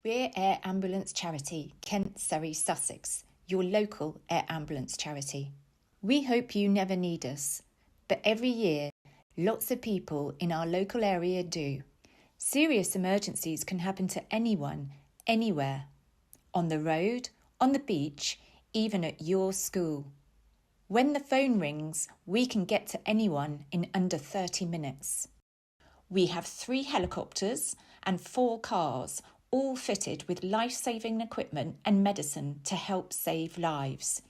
We're Air Ambulance Charity, Kent, Surrey, Sussex, your local air ambulance charity. We hope you never need us, but every year, lots of people in our local area do. Serious emergencies can happen to anyone, anywhere. On the road, on the beach, even at your school. When the phone rings, we can get to anyone in under 30 minutes. We have 3 helicopters and 4 cars, all fitted with life-saving equipment and medicine to help save lives.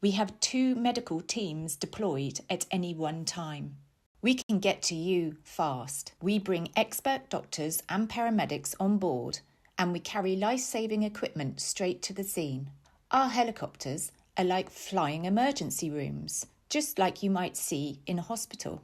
We have 2 medical teams deployed at any one time. We can get to you fast. We bring expert doctors and paramedics on board, and we carry life-saving equipment straight to the scene. Our helicopters are like flying emergency rooms, just like you might see in a hospital.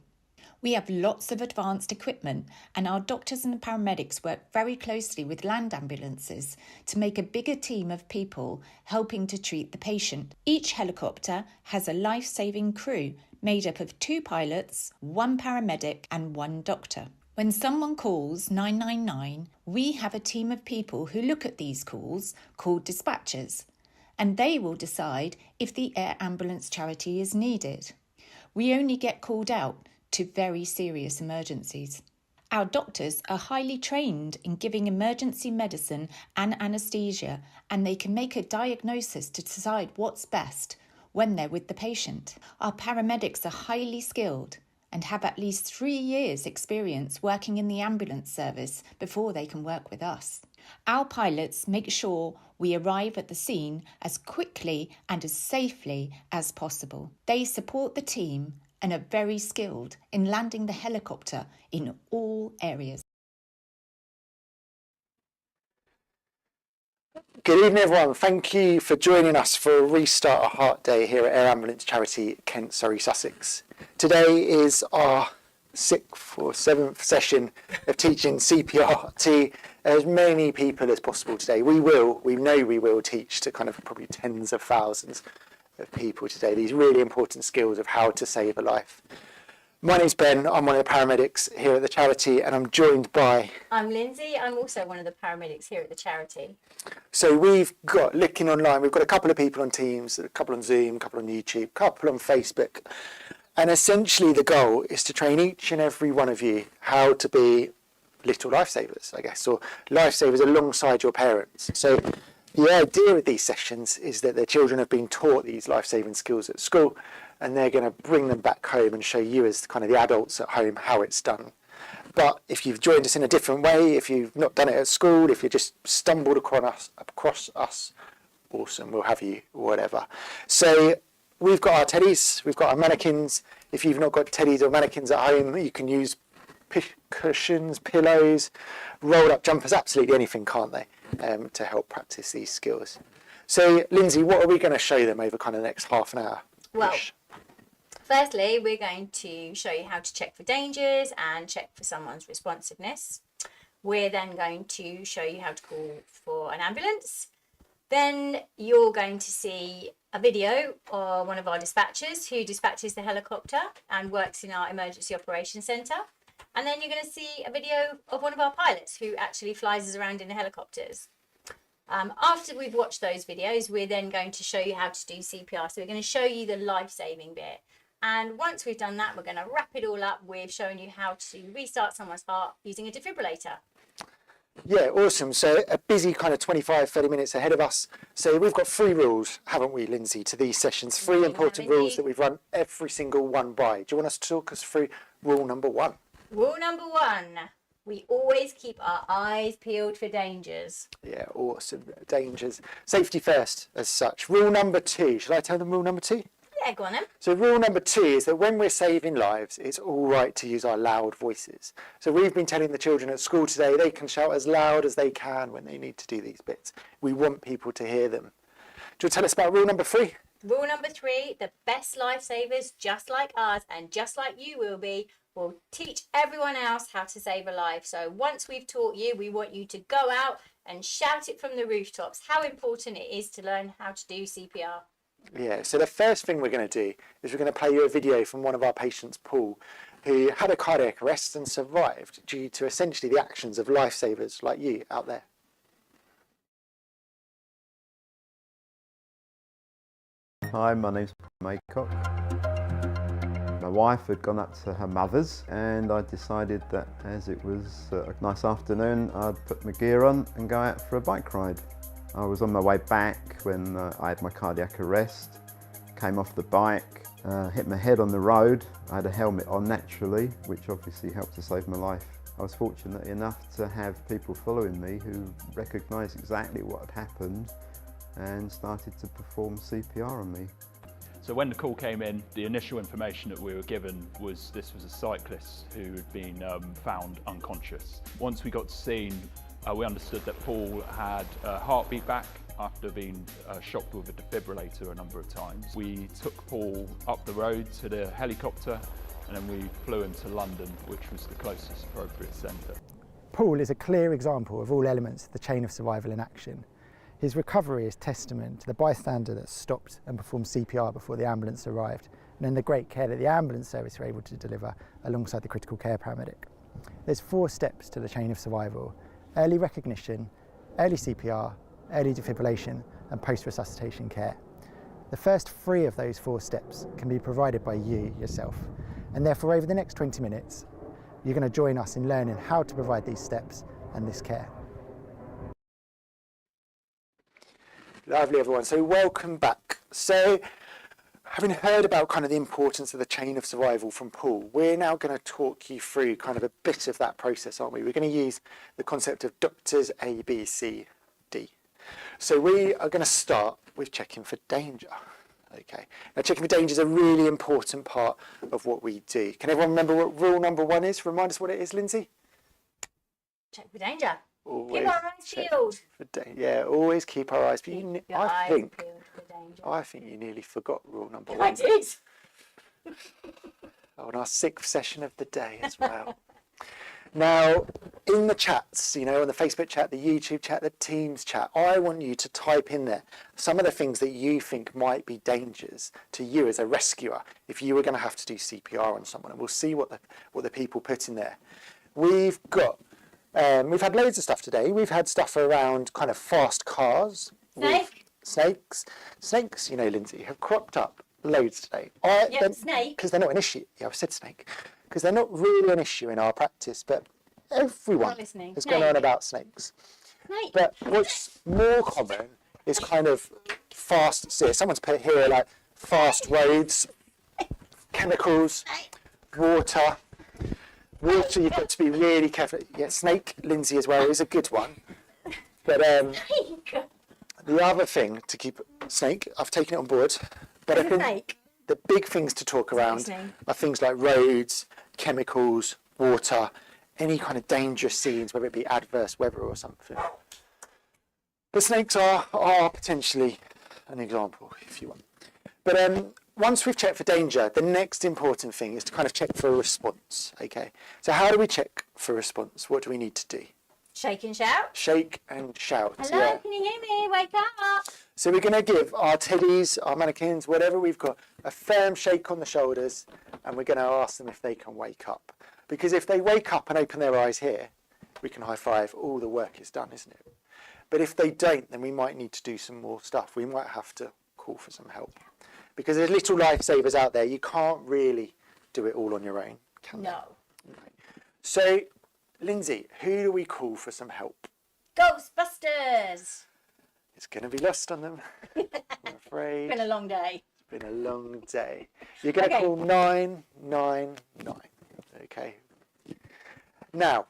We have lots of advanced equipment, and our doctors and paramedics work very closely with land ambulances to make a bigger team of people helping to treat the patient. Each helicopter has a life-saving crew made up of 2 pilots, 1 paramedic and 1 doctor. When someone calls 999, we have a team of people who look at these calls called dispatchers, and they will decide if the air ambulance charity is needed. We only get called out to very serious emergencies. Our doctors are highly trained in giving emergency medicine and anaesthesia, and they can make a diagnosis to decide what's best when they're with the patient. Our paramedics are highly skilled and have at least 3 years' experience working in the ambulance service before they can work with us. Our pilots make sure we arrive at the scene as quickly and as safely as possible. They support the team and are very skilled in landing the helicopter in all areas. Good evening, everyone. Thank you for joining us for a Restart a Heart Day here at Air Ambulance Charity, Kent, Surrey, Sussex. Today is our 6th or 7th session of teaching CPR to as many people as possible today. We know we will teach to kind of probably tens of thousands of people today these really important skills of how to save a life. My name's Ben, I'm one of the paramedics here at the charity, and I'm joined by... I'm Lindsay, I'm also one of the paramedics here at the charity. So we've got, looking online, we've got a couple of people on Teams, a couple on Zoom, a couple on YouTube, a couple on Facebook, and essentially the goal is to train each and every one of you how to be little lifesavers, I guess, or lifesavers alongside your parents. So the idea of these sessions is that the children have been taught these life-saving skills at school, and they're going to bring them back home and show you as kind of the adults at home how it's done. But if you've joined us in a different way, if you've not done it at school, if you just stumbled across us, awesome, we'll have you, whatever. So we've got our teddies, we've got our mannequins. If you've not got teddies or mannequins at home, you can use cushions, pillows, rolled up jumpers, absolutely anything, can't they, to help practice these skills. So Lindsay, what are we going to show them over kind of the next half an hour? Well, firstly, we're going to show you how to check for dangers and check for someone's responsiveness. We're then going to show you how to call for an ambulance. Then you're going to see a video of one of our dispatchers who dispatches the helicopter and works in our emergency operations centre. And then you're going to see a video of one of our pilots who actually flies us around in the helicopters. After we've watched those videos, we're then going to show you how to do CPR. So we're going to show you the life-saving bit. And once we've done that, we're going to wrap it all up with showing you how to restart someone's heart using a defibrillator. Yeah, awesome. So a busy kind of 25, 30 minutes ahead of us. So we've got 3 rules, haven't we, Lindsay, to these sessions? 3 important rules that we've run every single one by. Do you want us to talk us through rule number 1? Rule number 1, we always keep our eyes peeled for dangers. Yeah, awesome. Dangers. Safety first, as such. Rule number 2. Should I tell them rule number 2? Yeah, go on then. So rule number 2 is that when we're saving lives, it's all right to use our loud voices. So we've been telling the children at school today they can shout as loud as they can when they need to do these bits. We want people to hear them. Do you want to tell us about rule number 3? Rule number 3, the best lifesavers, just like us and just like you will be, will teach everyone else how to save a life. So once we've taught you, we want you to go out and shout it from the rooftops how important it is to learn how to do CPR. Yeah, so the first thing we're going to do is we're going to play you a video from one of our patients, Paul, who had a cardiac arrest and survived due to essentially the actions of lifesavers like you out there. Hi, my name's Maycock. My wife had gone up to her mother's and I decided that as it was a nice afternoon, I'd put my gear on and go out for a bike ride. I was on my way back when I had my cardiac arrest, came off the bike, hit my head on the road. I had a helmet on naturally, which obviously helped to save my life. I was fortunate enough to have people following me who recognised exactly what had happened and started to perform CPR on me. So when the call came in, the initial information that we were given was this was a cyclist who had been found unconscious. Once we got to scene, we understood that Paul had a heartbeat back after being shocked with a defibrillator a number of times. We took Paul up the road to the helicopter and then we flew him to London, which was the closest appropriate centre. Paul is a clear example of all elements of the chain of survival in action. His recovery is testament to the bystander that stopped and performed CPR before the ambulance arrived, and then the great care that the ambulance service were able to deliver alongside the critical care paramedic. There's 4 steps to the chain of survival: early recognition, early CPR, early defibrillation, and post-resuscitation care. The first 3 of those 4 steps can be provided by you yourself, and therefore over the next 20 minutes, you're going to join us in learning how to provide these steps and this care. Lovely, everyone. So welcome back. So having heard about kind of the importance of the chain of survival from Paul, we're now going to talk you through kind of a bit of that process, aren't we? We're going to use the concept of doctors A, B, C, D. So we are going to start with checking for danger. Okay. Now, checking for danger is a really important part of what we do. Can everyone remember what rule number 1 is? Remind us what it is, Lindsay. Check for danger. Always keep our eyes peeled. Yeah, always keep our eyes peeled. Keep your eyes peeled for danger. I think you nearly forgot rule number 1. I did. On our 6th session of the day as well. Now, in the chats, you know, on the Facebook chat, the YouTube chat, the Teams chat, I want you to type in there some of the things that you think might be dangers to you as a rescuer if you were going to have to do CPR on someone, and we'll see what the people put in there. We've had loads of stuff today. We've had stuff around kind of fast cars. Snakes, you know, Lindsay, have cropped up loads today. Snake. Because they're not an issue. Yeah, I've said snake. Because they're not really an issue in our practice, but everyone has gone on about snakes. Snake. But what's more common is kind of fast, so someone's put here like fast roads, chemicals, water. Water, you've got to be really careful. Yeah, snake, Lindsay as well, is a good one. But the other thing to keep, snake, I've taken it on board. But I think the big things to talk around are things like roads, chemicals, water, any kind of dangerous scenes, whether it be adverse weather or something. The snakes are potentially an example, if you want. But once we've checked for danger, the next important thing is to kind of check for a response, okay? So how do we check for a response? What do we need to do? Shake and shout. Shake and shout. Hello, yeah. Can you hear me? Wake up. So we're going to give our teddies, our mannequins, whatever we've got, a firm shake on the shoulders, and we're going to ask them if they can wake up. Because if they wake up and open their eyes here, we can high five, all the work is done, isn't it? But if they don't, then we might need to do some more stuff. We might have to call for some help. Because there's little lifesavers out there. You can't really do it all on your own, can you? No. So, Lindsay, who do we call for some help? Ghostbusters. It's going to be lost on them, I'm afraid. It's been a long day. It's been a long day. You're going to call 999, okay? Now,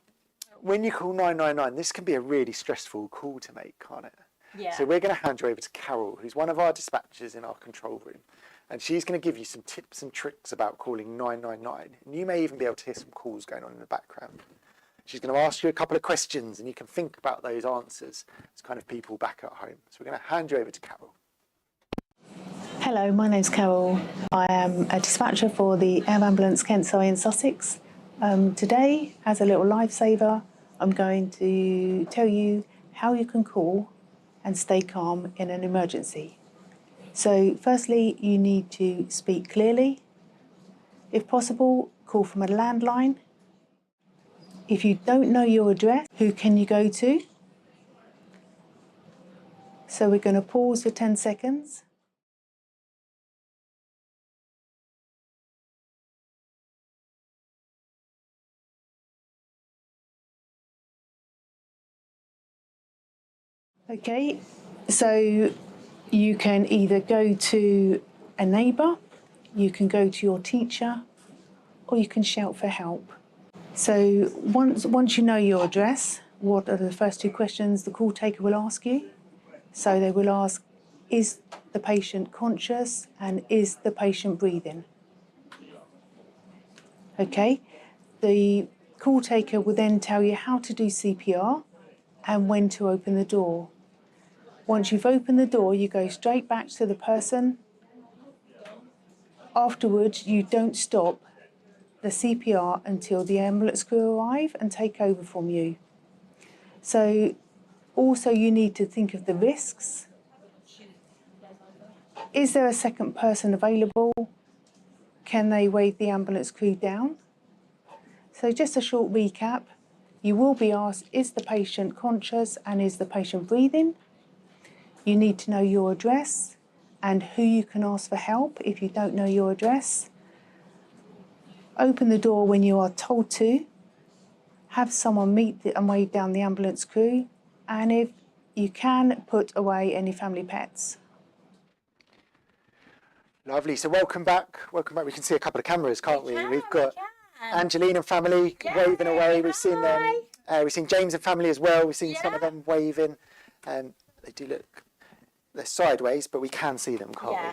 when you call 999, this can be a really stressful call to make, can't it? Yeah. So we're going to hand you over to Carol, who's one of our dispatchers in our control room. And she's going to give you some tips and tricks about calling 999. And you may even be able to hear some calls going on in the background. She's going to ask you a couple of questions and you can think about those answers as kind of people back at home. So we're going to hand you over to Carol. Hello, my name's Carol. I am a dispatcher for the Air Ambulance Kent, Surrey and Sussex. Today, as a little lifesaver, I'm going to tell you how you can call and stay calm in an emergency. So firstly, you need to speak clearly. If possible, call from a landline. If you don't know your address, who can you go to? So we're going to pause for 10 seconds. Okay, so you can either go to a neighbour, you can go to your teacher, or you can shout for help. So once you know your address, what are the first two questions the call taker will ask you? So they will ask, is the patient conscious and is the patient breathing? Okay, the call taker will then tell you how to do CPR and when to open the door. Once you've opened the door, you go straight back to the person. Afterwards, you don't stop the CPR until the ambulance crew arrive and take over from you. So also you need to think of the risks. Is there a second person available? Can they wave the ambulance crew down? So just a short recap. You will be asked, is the patient conscious and is the patient breathing? You need to know your address and who you can ask for help if you don't know your address. Open the door when you are told to. Have someone meet and wave down the ambulance crew. And if you can, put away any family pets. Lovely. So welcome back. Welcome back. We can see a couple of cameras, can't we? We've got can. Angeline and family waving away. We've seen them. We've seen James and family as well. We've seen some of them waving. They do look, they're sideways, but we can see them, can't we?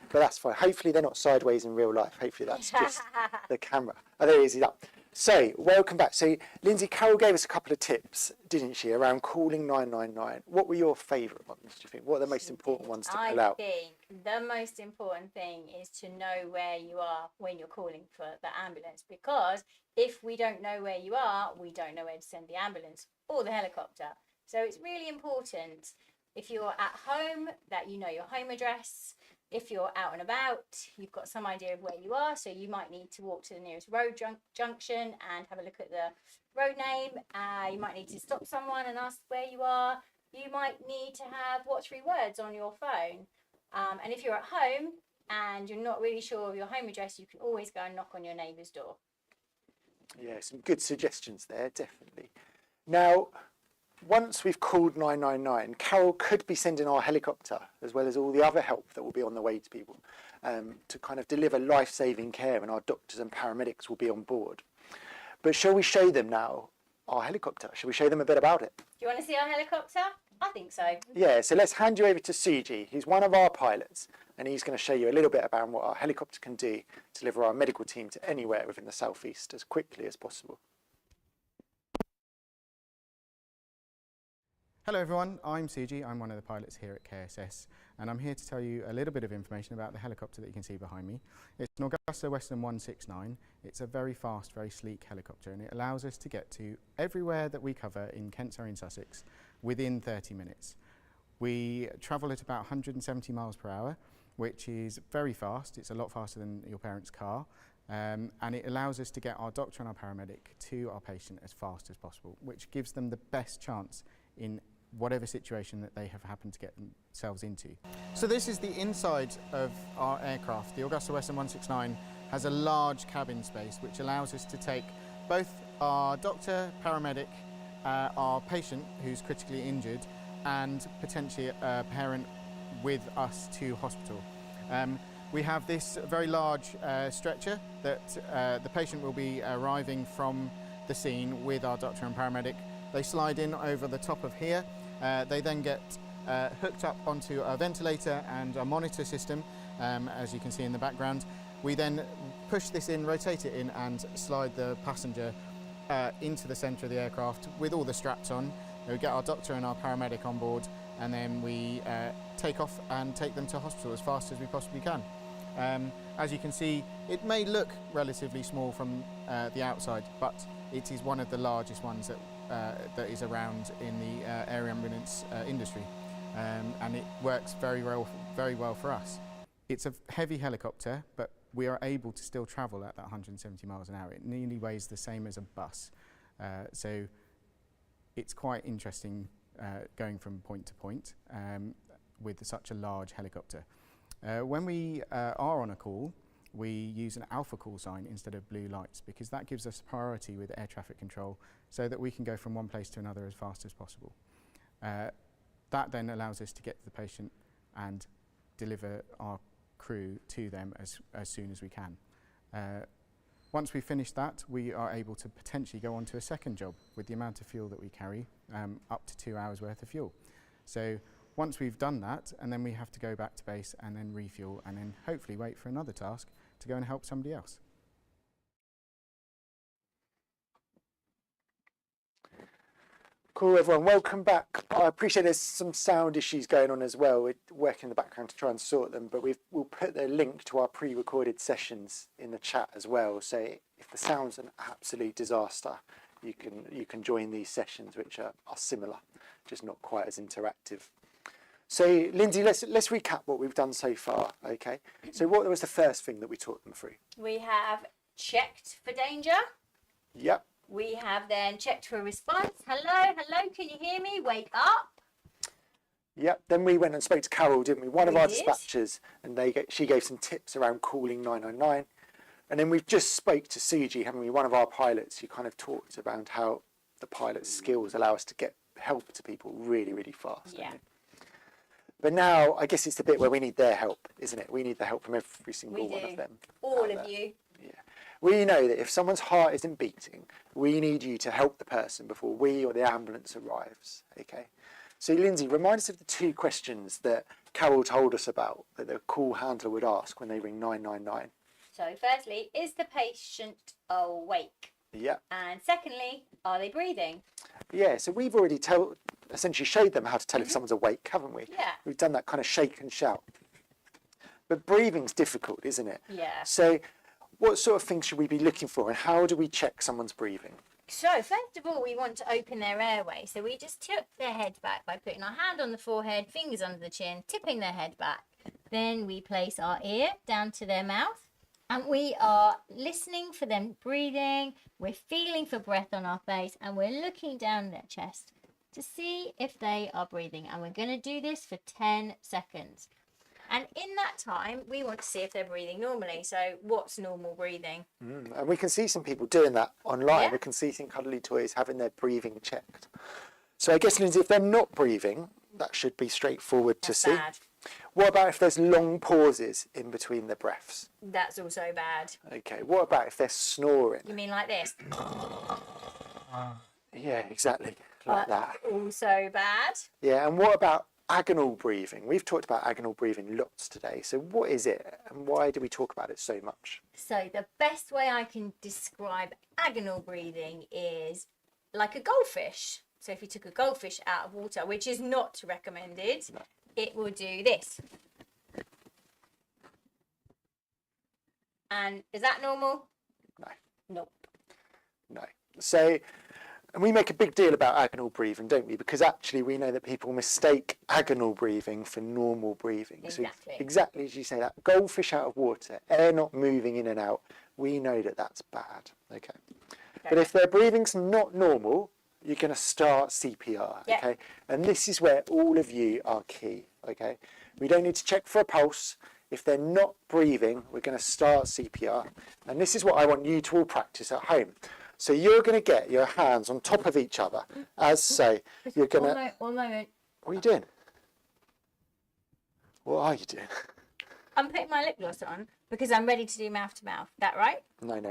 But that's fine. Hopefully they're not sideways in real life. Hopefully that's just the camera. Oh, there he is. He's up. So welcome back. So Lindsay, Carol gave us a couple of tips, didn't she, around calling 999. What were your favourite ones, do you think? What are the most important ones to pull out? I think the most important thing is to know where you are when you're calling for the ambulance, because if we don't know where you are, we don't know where to send the ambulance or the helicopter. So it's really important, if you're at home, that you know your home address. If you're out and about, you've got some idea of where you are, so you might need to walk to the nearest road junction and have a look at the road name. You might need to stop someone and ask where you are. You might need to have what 3 words on your phone. And if you're at home and you're not really sure of your home address, you can always go and knock on your neighbour's door. Yeah, some good suggestions there, definitely. Now, once we've called 999, Carol could be sending our helicopter, as well as all the other help that will be on the way to people, to kind of deliver life-saving care, and our doctors and paramedics will be on board. But shall we show them now our helicopter? Shall we show them a bit about it? Do you want to see our helicopter? I think so. Yeah, so let's hand you over to Suji. He's one of our pilots, and he's going to show you a little bit about what our helicopter can do to deliver our medical team to anywhere within the southeast as quickly as possible. Hello everyone, I'm Suji, I'm one of the pilots here at KSS, and I'm here to tell you a little bit of information about the helicopter that you can see behind me. It's an Augusta Western 169. It's a very fast, very sleek helicopter, and it allows us to get to everywhere that we cover in Kent, Surrey and Sussex within 30 minutes. We travel at about 170 miles per hour, which is very fast. It's a lot faster than your parents' car. And it allows us to get our doctor and our paramedic to our patient as fast as possible, which gives them the best chance in whatever situation that they have happened to get themselves into. So this is the inside of our aircraft. The Augusta Western 169 has a large cabin space which allows us to take both our doctor, paramedic, our patient who's critically injured, and potentially a parent with us to hospital. We have this very large stretcher that the patient will be arriving from the scene with our doctor and paramedic. They slide in over the top of here. They then get hooked up onto a ventilator and a monitor system, as you can see in the background. We then push this in, rotate it in, and slide the passenger into the centre of the aircraft with all the straps on. We get our doctor and our paramedic on board, and then we take off and take them to hospital as fast as we possibly can. As you can see, it may look relatively small from the outside, but it is one of the largest ones that is around in the air ambulance industry, and it works very well for us. It's a heavy helicopter, but we are able to still travel at that 170 miles an hour. It nearly weighs the same as a bus, so it's quite interesting going from point to point with such a large helicopter. When we are on a call, we use an alpha call sign instead of blue lights, because that gives us priority with air traffic control so that we can go from one place to another as fast as possible. That then allows us to get to the patient and deliver our crew to them as soon as we can. Once we finish that, we are able to potentially go on to a second job with the amount of fuel that we carry, up to 2 hours worth of fuel. So once we've done that, and then we have to go back to base and then refuel and then hopefully wait for another task to go and help somebody else. Cool, everyone. Welcome back. I appreciate there's some sound issues going on as well. We're working in the background to try and sort them, but we'll put the link to our pre-recorded sessions in the chat as well. So if the sound's an absolute disaster, you can join these sessions, which are similar, just not quite as interactive. So Lindsay, let's recap what we've done so far. Okay. So what was the first thing that we taught them through? We have checked for danger. Yep. We have then checked for a response. Hello, can you hear me? Wake up. Yep. Then we went and spoke to Carol, didn't we? One of our did. dispatchers, and she gave some tips around calling 999. And then we've just spoke to Suji, haven't we? One of our pilots who kind of talked about how the pilot's skills allow us to get help to people really, really fast. Yeah. But now I guess it's the bit where we need their help, isn't it? We need the help from every single one of them. All of you. Yeah. We know that if someone's heart isn't beating, we need you to help the person before we or the ambulance arrives. Okay. So Lindsay, remind us of the 2 questions that Carol told us about that the call handler would ask when they ring 999. So firstly, is the patient awake? Yeah. And secondly, are they breathing? Yeah, so we've already essentially showed them how to tell if someone's awake, haven't we? Yeah. We've done that kind of shake and shout. But breathing's difficult, isn't it? Yeah. So what sort of things should we be looking for, and how do we check someone's breathing? So first of all, we want to open their airway. So we just tip their head back by putting our hand on the forehead, fingers under the chin, tipping their head back. Then we place our ear down to their mouth. And we are listening for them breathing, we're feeling for breath on our face, and we're looking down their chest to see if they are breathing. And we're going to do this for 10 seconds. And in that time, we want to see if they're breathing normally. So what's normal breathing? And we can see some people doing that online. Yeah. We can see some cuddly toys having their breathing checked. So I guess, Lindsay, if they're not breathing, that should be straightforward to see. Bad. What about if there's long pauses in between the breaths? That's also bad. Okay, what about if they're snoring? You mean like this? Yeah, exactly, like that. Also bad. Yeah, and what about agonal breathing? We've talked about agonal breathing lots today. So what is it, and why do we talk about it so much? So the best way I can describe agonal breathing is like a goldfish. So if you took a goldfish out of water, which is not recommended, it will do this. And is that normal? No. Nope. No. So, and we make a big deal about agonal breathing, don't we? Because actually we know that people mistake agonal breathing for normal breathing. Exactly. So exactly as you say, that goldfish out of water, air not moving in and out, we know that that's bad. Okay. But if their breathing's not normal, you're going to start CPR, Yep. okay? And this is where all of you are key, okay? We don't need to check for a pulse. If they're not breathing, we're going to start CPR. And this is what I want you to all practice at home. So you're going to get your hands on top of each other, as so. You're going to... One moment. What are you doing? What are you doing? I'm putting my lip gloss on because I'm ready to do mouth to mouth. That right? No.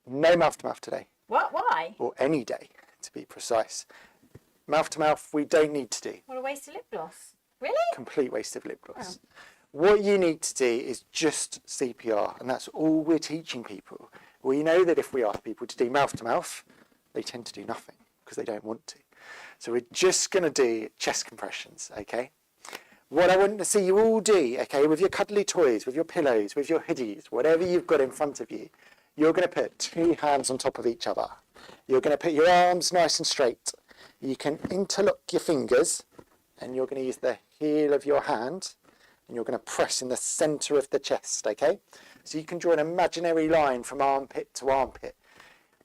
No mouth to mouth today, What? Why? or any day, to be precise. Mouth to mouth, we don't need to do. What a waste of lip gloss. Really? Complete waste of lip gloss. What you need to do is just CPR, and that's all we're teaching people. We know that if we ask people to do mouth to mouth, they tend to do nothing because they don't want to. So we're just going to do chest compressions, okay? What I want to see you all do, okay, with your cuddly toys, with your pillows, with your hoodies, whatever you've got in front of you, you're going to put 2 hands on top of each other. You're going to put your arms nice and straight. You can interlock your fingers, and you're going to use the heel of your hand, and you're going to press in the centre of the chest, okay? So you can draw an imaginary line from armpit to armpit,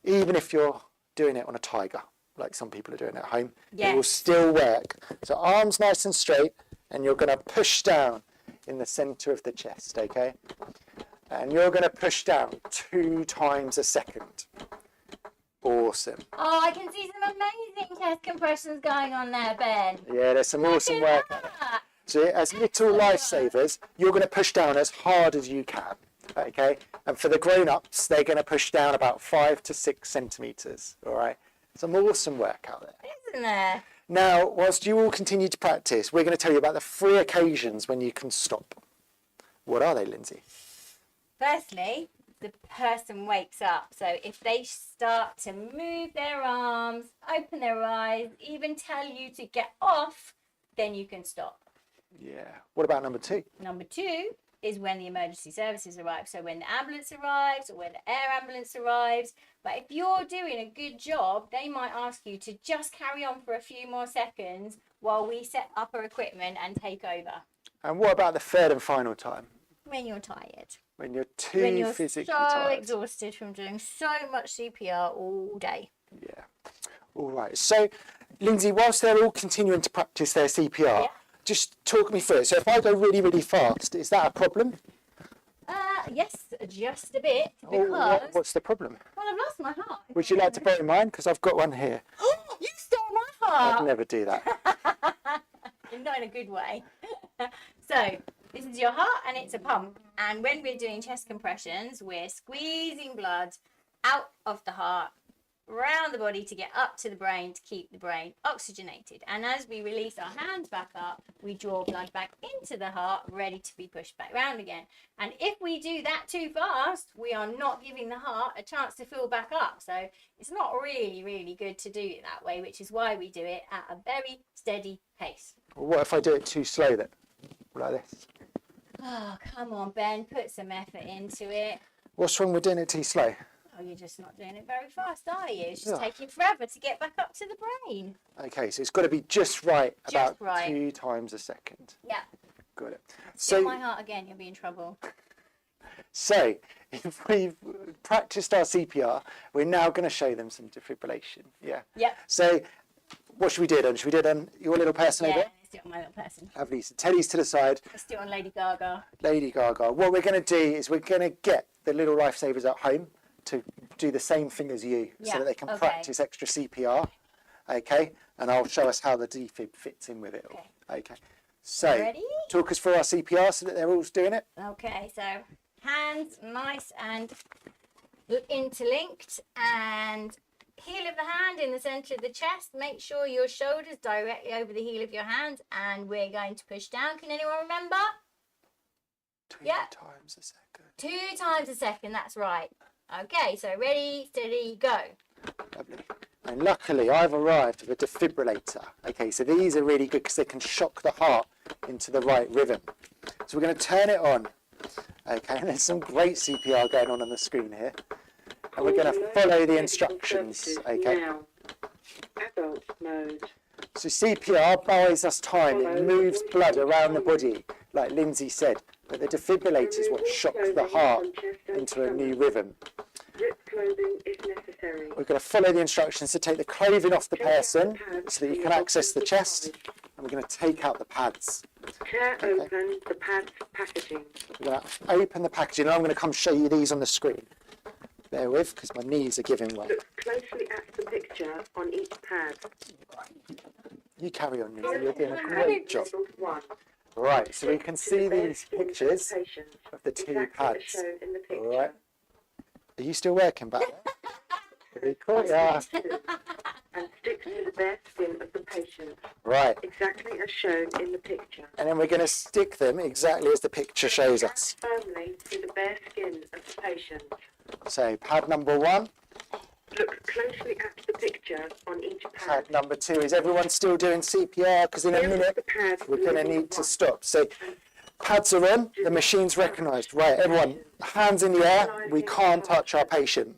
even if you're doing it on a tiger, like some people are doing at home. Yes. It will still work. So arms nice and straight, and you're going to push down in the centre of the chest, okay? And you're going to push down 2 times a second. Awesome. Oh, I can see some amazing chest compressions going on there, Ben. Yeah, there's some awesome Look work. at that. So as little lifesavers, you're going to push down as hard as you can, okay? And for the grown-ups, they're going to push down about 5 to 6 centimetres, all right? Some awesome work out there. Isn't there? Now, whilst you all continue to practice, we're going to tell you about the 3 occasions when you can stop. What are they, Lindsay? Firstly, the person wakes up. So if they start to move their arms, open their eyes, even tell you to get off, then you can stop. Yeah. What about number 2? Number 2 is when the emergency services arrive. So when the ambulance arrives or when the air ambulance arrives. But if you're doing a good job, they might ask you to just carry on for a few more seconds while we set up our equipment and take over. And what about the 3rd and final time? When you're tired. When you're too When you're physically so tired. exhausted from doing so much CPR all day. Yeah. All right. So, Lindsay, whilst they're all continuing to practice their CPR, just talk me through it. So if I go really, really fast, is that a problem? Yes, just a bit, Or because what's the problem? well, I've lost my heart. Would you like to borrow mine? Because I've got one here. You stole my I'd heart. never do that. Not in a good way. So this is your heart, and it's a pump. And when we're doing chest compressions, we're squeezing blood out of the heart, around the body to get up to the brain to keep the brain oxygenated. And as we release our hands back up, we draw blood back into the heart, ready to be pushed back round again. And if we do that too fast, we are not giving the heart a chance to fill back up. So it's not really, really good to do it that way, which is why we do it at a very steady pace. Well, what if I do it too slow then? Like this. Oh, come on, Ben, put some effort into it. What's wrong with doing it too slow? Oh, you're just not doing it very fast, are you? It's just Yeah. taking forever to get back up to the brain. Okay, so it's got to be just right, Just about right. 2 times a second. Yeah. Got it. Steal So, my heart again, you'll be in trouble. so if we've practiced our CPR, we're now going to show them some defibrillation. Yeah. Yep. So what should we do it on? Should we do it on your little person over Yeah, there? let's do it on my little person. Lovely. So Teddy's to the side, Let's do it on Lady Gaga. Lady Gaga. What we're going to do is we're going to get the little lifesavers at home to do the same thing as you, Yeah, so that they can okay. practice extra CPR. Okay, and I'll show us how the defib fits in with it all. Okay. So Ready? talk us through our CPR so that they're all doing it. Okay, so hands nice and interlinked, and heel of the hand in the center of the chest. Make sure your shoulders directly over the heel of your hand, and we're going to push down. Can anyone remember? 2 Yeah. times a second. 2 times a second, that's right. Okay, so ready, steady, go. Lovely. And luckily I've arrived with a defibrillator. Okay, so these are really good because they can shock the heart into the right rhythm. So we're going to turn it on. Okay, and there's some great CPR going on the screen here. And we're going to follow the instructions. Okay. Now, adult mode. So CPR buys us time. It moves blood around the body, like Lindsay said. But the defibrillator is what shocks the heart into a new rhythm. Rip clothing is necessary. We're going to follow the instructions to take the clothing off the person so that you can access the chest. And we're going to take out the pads. Tear open the pad's packaging. We're going to open the packaging, and I'm going to come show you these on the screen. Bear with, because my knees are giving way. Look closely at the picture on each pad. You carry on, Lindsay. You're doing a great job. Labelled 1. Right, so we can see these pictures Patient. of the 2 Exactly as pads. shown in the picture. All right. Are you still working back there? Very cool, yeah. And stick to the bare skin of the patient. Right, Exactly as shown in the picture. and then we're going to stick them exactly as the picture shows us. Firmly to the bare skin of the patient. So pad number 1, Look closely at the picture on each pad. pad number 2. Is everyone still doing CPR? Because in a minute we're going to need to stop. So pads are on, the machine's recognised. Right, everyone, hands in the air. We can't touch our patient.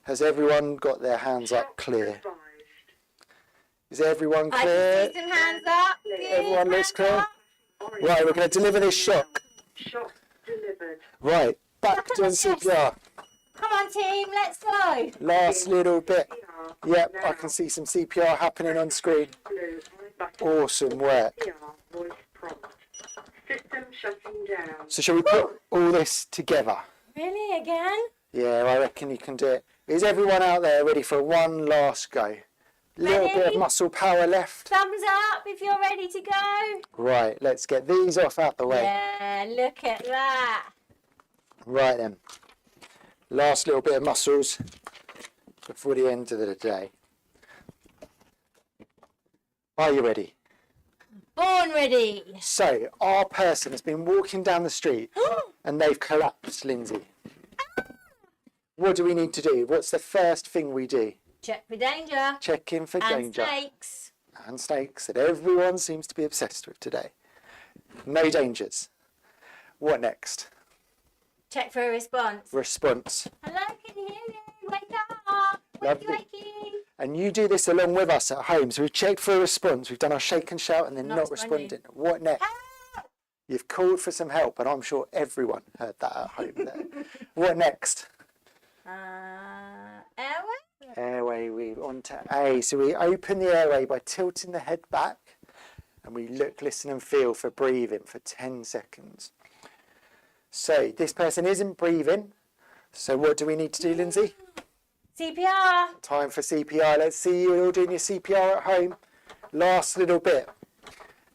Has everyone got their hands up clear? Is everyone I clear? can see some hands up. Everyone looks Hands clear? up. Right, we're going to deliver this shock. Shock delivered. Right, back to CPR. Come on, team, let's go. Last little bit. CPR. Yep, I Now. can see some CPR happening on screen. Blue button. Awesome work. CPR voice prompt. System shutting down. So shall we put all this together? Really, again? Yeah, I reckon you can do it. Is everyone out there ready for one last go? Little bit of muscle power left. Thumbs up if you're ready to go. Right, let's get these off out the way. Yeah, look at that. Right then, last little bit of muscles before the end of the day. Are you ready? Born ready. So, our person has been walking down the street and they've collapsed, Lindsay. What do we need to do? What's the first thing we do? Check for danger. Check in for And danger. snakes. And snakes that everyone seems to be obsessed with today. No dangers. What next? Check for a response. Response. Hello, can you hear me? Wake up. Wakey, Lovely. wakey. And you do this along with us at home. So we've checked for a response. We've done our shake and shout and they're not responding. What next? Help. You've called for some help and I'm sure everyone heard that at home there. What next? Airway. Airway, we're on to A. So we open the airway by tilting the head back and we look, listen and feel for breathing for 10 seconds. So this person isn't breathing. So what do we need to do, Lindsay? CPR. Time for CPR. Let's see you all doing your CPR at home. Last little bit.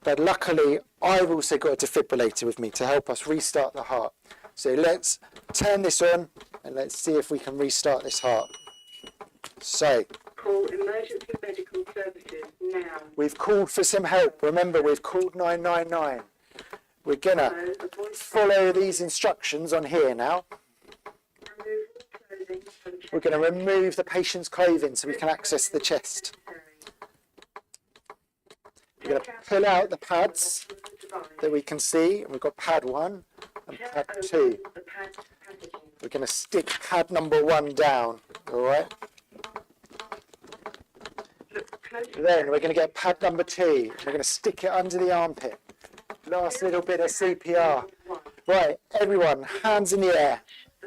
But luckily, I've also got a defibrillator with me to help us restart the heart. So let's turn this on and let's see if we can restart this heart. So, Call emergency medical services now. we've called for some help. Remember, we've called 999. We're going to follow these instructions on here now. We're going to remove the patient's clothing so we can access the chest. We're going to pull out the pads that we can see. We've got pad 1 and pad 2. We're going to stick pad number 1 down, all right? Then we're going to get pad number 2. We're going to stick it under the armpit. Last little bit of CPR. Right, everyone, hands in the air.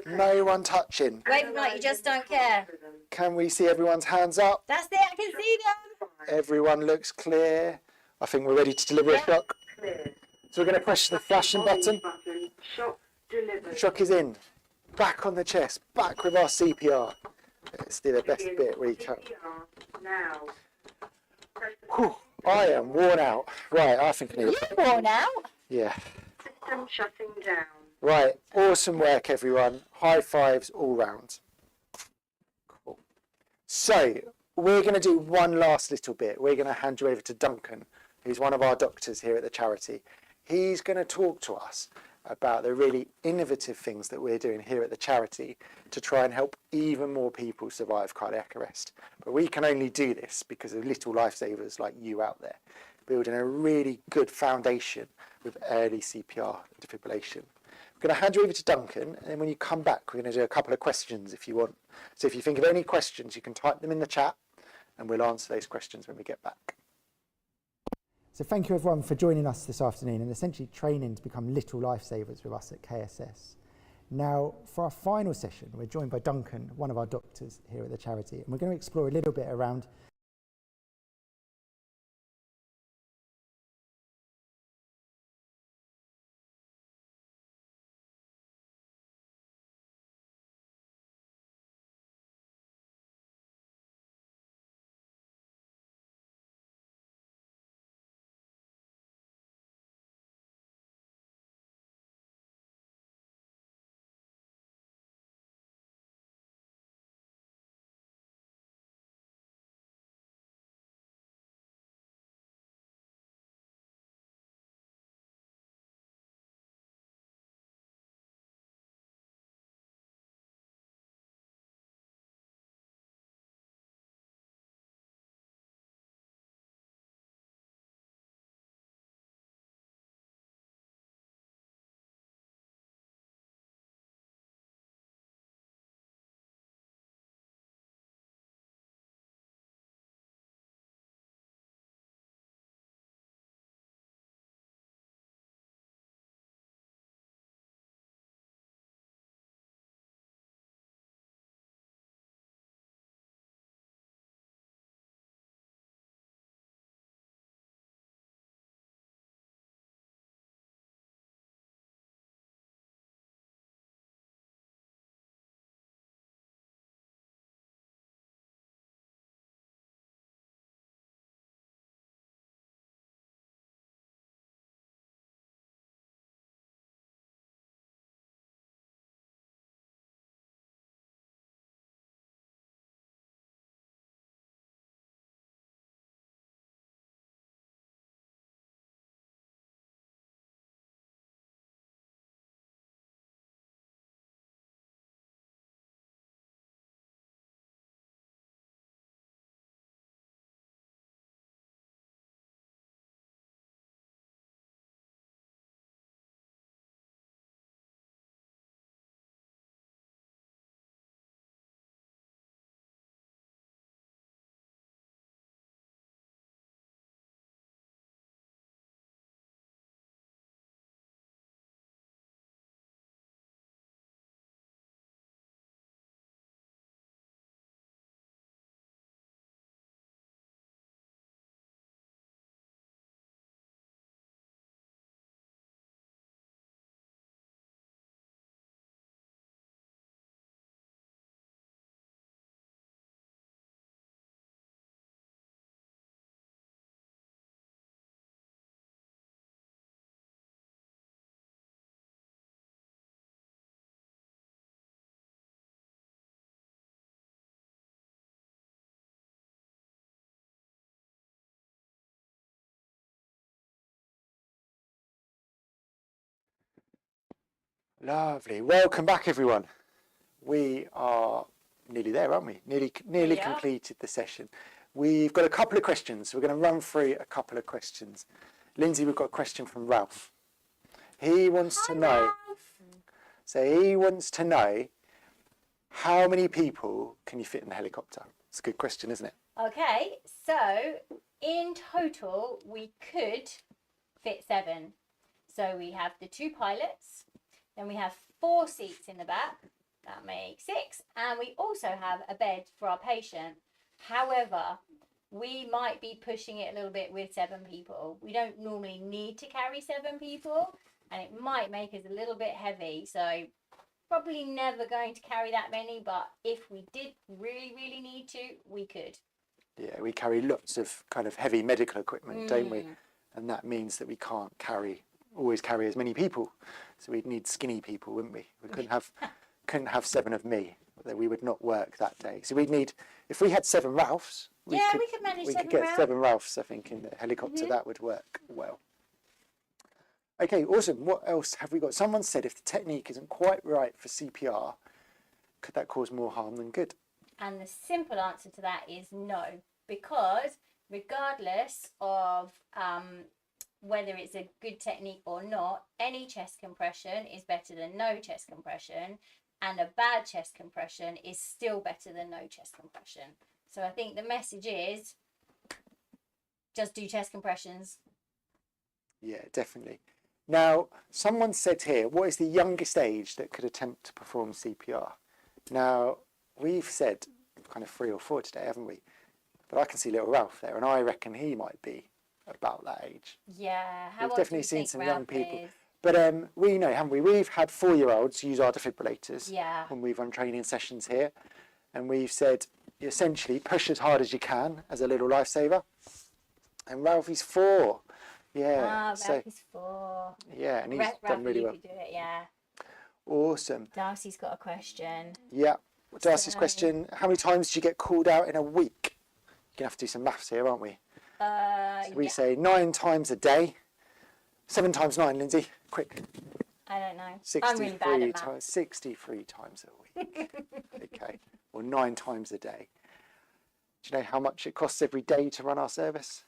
No one touching. Waving like you just don't care. Can we see everyone's hands up? That's it, I can see them. Everyone looks clear. I think we're ready to deliver a shock. So we're going to press the flashing button. Shock delivered. Shock is in. Back on the chest. Back with our CPR. Let's do the best bit we can. CPR now. Whew, I am worn out. Right, I think I need a... You're worn out. Yeah. System shutting down. Right, awesome work everyone. High fives all round. Cool. So, we're going to do one last little bit. We're going to hand you over to Duncan, who's one of our doctors here at the charity. He's going to talk to us about the really innovative things that we're doing here at the charity to try and help even more people survive cardiac arrest. But we can only do this because of little lifesavers like you out there, building a really good foundation with early CPR and defibrillation. I'm going to hand you over to Duncan, and then when you come back, we're going to do a couple of questions if you want. So if you think of any questions, you can type them in the chat, and we'll answer those questions when we get back. So thank you everyone for joining us this afternoon and essentially training to become little lifesavers with us at KSS. Now, for our final session, we're joined by Duncan, one of our doctors here at the charity, and we're going to explore a little bit around Lovely. Welcome back, everyone. We are nearly there, aren't we? Nearly We are. completed the session. We've got a couple of questions. We're going to run through a couple of questions. Lindsay, we've got a question from Ralph. He wants to know. So he wants to know, how many people can you fit in the helicopter? It's a good question, isn't it? Okay, so in total we could fit 7. So we have the 2 pilots, then we have 4 seats in the back, that makes 6, and we also have a bed for our patient. However, we might be pushing it a little bit with 7 people. We don't normally need to carry 7 people, and it might make us a little bit heavy. So probably never going to carry that many, but if we did really need to, we could. Yeah, we carry lots of kind of heavy medical equipment, don't we? And that means that we can't always carry as many people. So we'd need skinny people, wouldn't we? We couldn't have 7 of me. We would not work that day. So we'd need, if we had 7 Ralphs, we could manage 7 could get Ralphs. 7 Ralphs, I think, in the helicopter. That would work well. Okay, awesome. What else have we got? Someone said if the technique isn't quite right for CPR, could that cause more harm than good? And the simple answer to that is no, because regardless of whether it's a good technique or not, any chest compression is better than no chest compression, and a bad chest compression is still better than no chest compression. So I think the message is just do chest compressions. Yeah, definitely. Now, someone said here, what is the youngest age that could attempt to perform CPR? Now, we've said kind of 3 or 4 today, haven't we? But I can see little Ralph there, and I reckon he might be about that age. Yeah, We've definitely seen some young people. Is? But we know, haven't we? We've had 4-year-olds use our defibrillators when we've run training sessions here. And we've said, essentially, push as hard as you can as a little lifesaver. And Ralphie's 4. Yeah. Ralphie's 4. Yeah, and he's done really well. You could do it, yeah. Awesome. Darcy's got a question. Yeah. Darcy's question, how many times do you get called out in a week? You're going to have to do some maths here, aren't we? So we say 9 times a day. 7 times 9, Lindsay. Quick. I don't know. 63 I'm really bad at maths. 63 times a week. Okay. Or 9 times a day. Do you know how much it costs every day to run our service?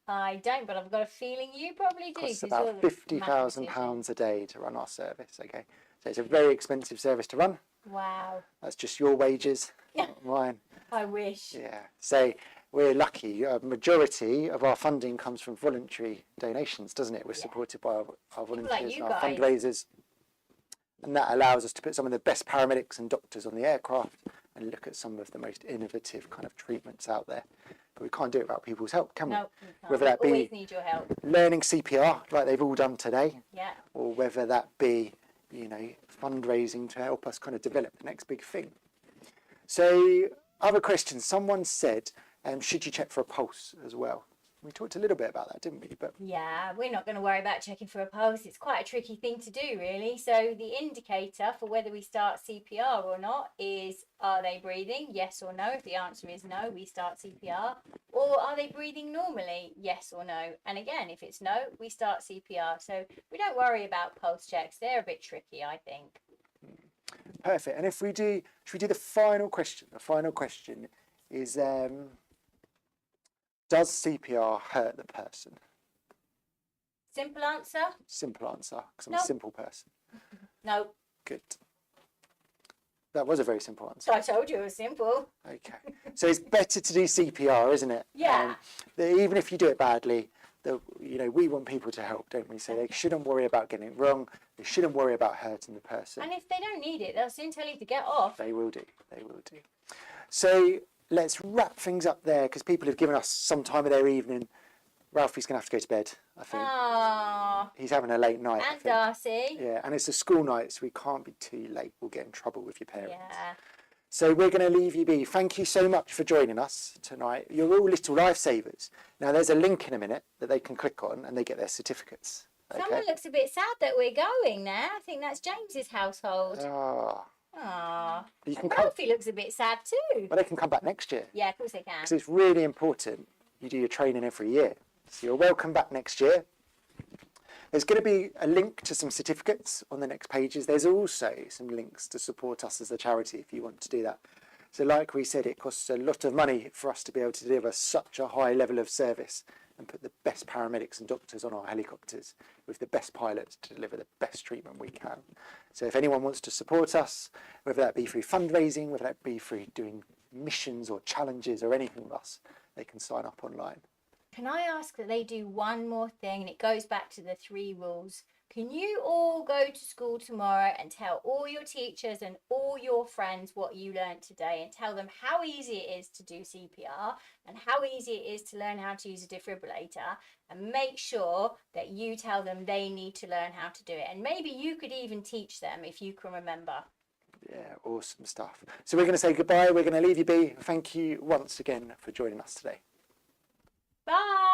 I don't, but I've got a feeling you probably do. It costs about £50,000 a day to run our service. Okay. So it's a very expensive service to run. Wow. That's just your wages, not mine. I wish. Yeah. So we're lucky. A majority of our funding comes from voluntary donations, doesn't it? We're supported by our volunteers and our fundraisers. And that allows us to put some of the best paramedics and doctors on the aircraft and look at some of the most innovative kind of treatments out there. But we can't do it without people's help, can we? No, we can't. Whether that We be always need your help. learning CPR, like they've all done today, Yeah. or whether that be, fundraising to help us kind of develop the next big thing. So, other questions. Someone said, should you check for a pulse as well? We talked a little bit about that, didn't we? But yeah, we're not going to worry about checking for a pulse. It's quite a tricky thing to do, really. So the indicator for whether we start CPR or not is, are they breathing? Yes or no. If the answer is no, we start CPR. Or are they breathing normally? Yes or no. And again, if it's no, we start CPR. So we don't worry about pulse checks. They're a bit tricky, I think. Perfect. And should we do the final question? The final question is, does CPR hurt the person? Simple answer? Simple answer, because I'm a simple person. No. Good. That was a very simple answer. So I told you it was simple. Okay. So it's better to do CPR, isn't it? Yeah. Even if you do it badly, we want people to help, don't we? So they shouldn't worry about getting it wrong. They shouldn't worry about hurting the person. And if they don't need it, they'll soon tell you to get off. They will do. They will do. So let's wrap things up there, because people have given us some time of their evening. Ralphie's going to have to go to bed, I think. Aww. He's having a late night. And Darcy. Yeah, and it's a school night, so we can't be too late. We'll get in trouble with your parents. Yeah. So we're going to leave you be. Thank you so much for joining us tonight. You're all little lifesavers. Now, there's a link in a minute that they can click on and they get their certificates. Okay? Someone looks a bit sad that we're going now. I think that's James's household. Ah. Aww. You can and come. Ralphie looks a bit sad too. Well, they can come back next year. Yeah, of course they can. Because it's really important you do your training every year. So you're welcome back next year. There's going to be a link to some certificates on the next pages. There's also some links to support us as a charity if you want to do that. So like we said, it costs a lot of money for us to be able to deliver such a high level of service and put the best paramedics and doctors on our helicopters with the best pilots to deliver the best treatment we can. So if anyone wants to support us, whether that be through fundraising, whether that be through doing missions or challenges or anything with us, they can sign up online. Can I ask that they do one more thing, and it goes back to the 3 rules? Can you all go to school tomorrow and tell all your teachers and all your friends what you learned today, and tell them how easy it is to do CPR and how easy it is to learn how to use a defibrillator, and make sure that you tell them they need to learn how to do it, and maybe you could even teach them if you can remember. Yeah, awesome stuff. So we're going to say goodbye. We're going to leave you be. Thank you once again for joining us today. Bye.